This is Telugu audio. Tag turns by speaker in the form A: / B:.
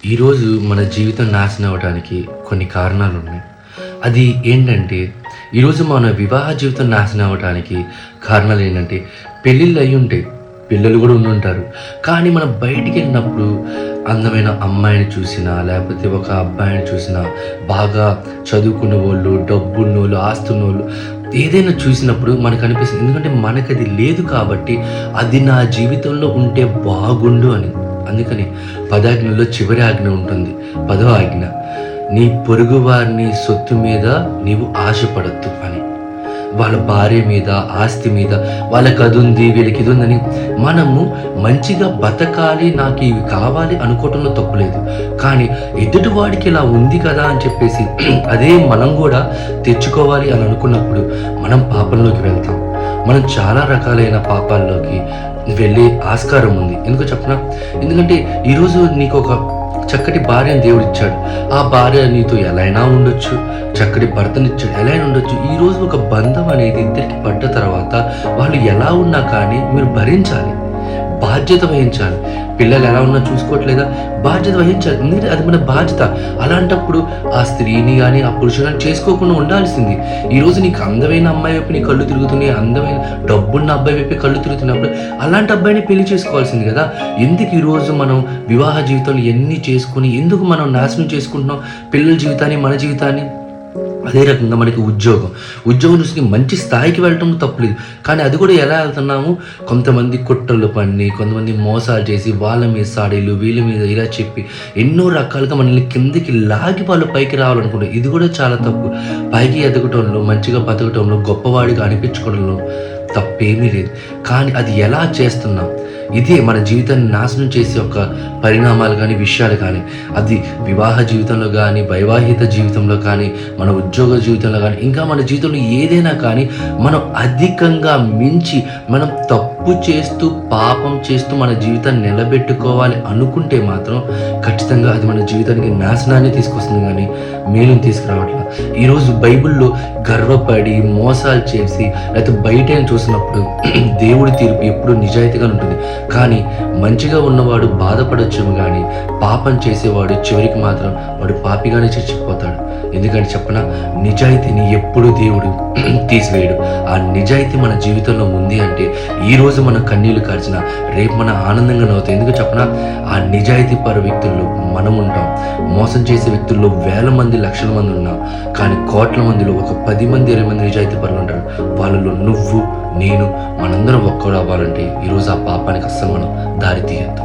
A: ఈరోజు మన జీవితం నాశనం అవ్వడానికి కొన్ని కారణాలు ఉన్నాయి. అది ఏంటంటే, ఈరోజు మన వివాహ జీవితం నాశనం అవ్వడానికి కారణాలు ఏంటంటే, పెళ్ళిళ్ళు అయ్యి ఉంటాయి, పిల్లలు కూడా ఉండుంటారు. కానీ మనం బయటికి వెళ్ళినప్పుడు అందమైన అమ్మాయిని చూసినా, లేకపోతే ఒక అబ్బాయిని చూసినా, బాగా చదువుకున్న వాళ్ళు, డబ్బున్నోళ్ళు, ఆస్తున్నోళ్ళు ఏదైనా చూసినప్పుడు మనకు అనిపిస్తుంది. ఎందుకంటే మనకది లేదు కాబట్టి అది నా జీవితంలో ఉంటే బాగుండు అని. అందుకని 10 ఆజ్ఞల్లో చివరి ఆజ్ఞ ఉంటుంది. 10వ ఆజ్ఞ, నీ పొరుగు వారిని సొత్తు మీద నీవు ఆశపడద్దు అని. వాళ్ళ భార్య మీద, ఆస్తి మీద, వాళ్ళకి అది ఉంది, వీళ్ళకి ఇది ఉందని మనము మంచిగా బతకాలి, నాకు ఇవి కావాలి అనుకోవటంలో తప్పులేదు. కానీ ఎదుటివాడికి ఇలా ఉంది కదా అని చెప్పేసి అదే మనం కూడా తెచ్చుకోవాలి అని అనుకున్నప్పుడు మనం పాపంలోకి వెళ్తాం. మనం చాలా రకాలైన పాపాల్లోకి వెళ్ళే ఆస్కారం ఉంది. ఎందుకో చెప్పనా? ఎందుకంటే ఈరోజు నీకు ఒక చక్కటి భార్యను దేవుడు ఇచ్చాడు. ఆ భార్య నీతో ఎలా అయినా ఉండొచ్చు, చక్కటి భర్తనిచ్చాడు, ఎలా అయినా ఉండొచ్చు. ఈరోజు ఒక బంధం అనేది ఇద్దరికి పడ్డ తర్వాత వాళ్ళు ఎలా ఉన్నా కానీ మీరు భరించాలి, బాధ్యత వహించాలి. పిల్లలు ఎలా ఉన్నా చూసుకోవట్లేదా? బాధ్యత వహించాలి. ఎందుకంటే అది మన బాధ్యత. అలాంటప్పుడు ఆ స్త్రీని కానీ ఆ పురుషుని కానీ చేసుకోకుండా ఉండాల్సింది. ఈరోజు నీకు అందమైన అమ్మాయి వైపు నీ కళ్ళు తిరుగుతున్నాయి, అందమైన డబ్బున్న అబ్బాయి వైపు కళ్ళు తిరుగుతున్నప్పుడు అలాంటి అబ్బాయిని పెళ్లి చేసుకోవాల్సింది కదా. ఎందుకు ఈరోజు మనం వివాహ జీవితంలో ఎన్ని చేసుకుని ఎందుకు మనం నాశనం చేసుకుంటున్నాం పిల్లల జీవితాన్ని, మన జీవితాన్ని? అదే రకంగా మనకి ఉద్యోగం చూసి మంచి స్థాయికి వెళ్ళటం తప్పులేదు. కానీ అది కూడా ఎలా వెళ్తున్నాము? కొంతమంది కుట్రలు పన్ని, కొంతమంది మోసాలు చేసి, వాళ్ళ మీద సాడీలు, వీళ్ళ మీద ఇలా చెప్పి ఎన్నో రకాలుగా మనల్ని కిందకి లాగి వాళ్ళు పైకి రావాలనుకుంటారు. ఇది కూడా చాలా తప్పు. పైకి ఎదగటంలో, మంచిగా బతకటంలో, గొప్పవాడిగా అనిపించుకోవడంలో తప్పేమీ లేదు. కానీ అది ఎలా చేస్తున్నాం, ఇదే మన జీవితాన్ని నాశనం చేసే ఒక పరిణామాలు కానీ, విషయాలు కానీ, అది వివాహ జీవితంలో కానీ, వైవాహిక జీవితంలో కానీ, మన ఉద్యోగ జీవితంలో కానీ, ఇంకా మన జీవితంలో ఏదైనా కానీ మనం అధికంగా మించి మనం తప్పు చేస్తూ, పాపం చేస్తూ మన జీవితాన్ని నిలబెట్టుకోవాలి అనుకుంటే మాత్రం ఖచ్చితంగా అది మన జీవితానికి నాశనాన్ని తీసుకొస్తుంది, కానీ మేలుని తీసుకురావట్లేదు. ఈరోజు బైబిల్లో గర్వపడి మోసాలు చేసి లేకపోతే బయట చూసినప్పుడు దేవుడి తీర్పు ఎప్పుడు నిజాయితీగా ఉంటుంది. కానీ మంచిగా ఉన్నవాడు బాధపడొచ్చేమో, కానీ పాపం చేసేవాడు చివరికి మాత్రం వాడు పాపిగానే చచ్చిపోతాడు. ఎందుకంటే చెప్పనా, నిజాయితీని ఎప్పుడు దేవుడు తీసివేయడు. ఆ నిజాయితీ మన జీవితంలో ఉంది అంటే ఈరోజు మనం కన్నీళ్లు కార్చిన రేపు మన ఆనందంగా నవ్వుతాం. ఎందుకు చెప్పనా, ఆ నిజాయితీ పర వ్యక్తుల్లో మనం ఉంటాం. మోసం చేసే వ్యక్తుల్లో వేల మంది, లక్షల మంది ఉన్నాం. కానీ కోట్ల మందిలో ఒక 10 మంది, 20 మంది నిజాయితీ పరులు ఉంటారు. వాళ్ళలో నువ్వు, నేను, మనందరం ఒక్కడు అవ్వాలంటే ఈరోజు ఆ పాపానికి అస్సలు మనం దారి తీయద్దు.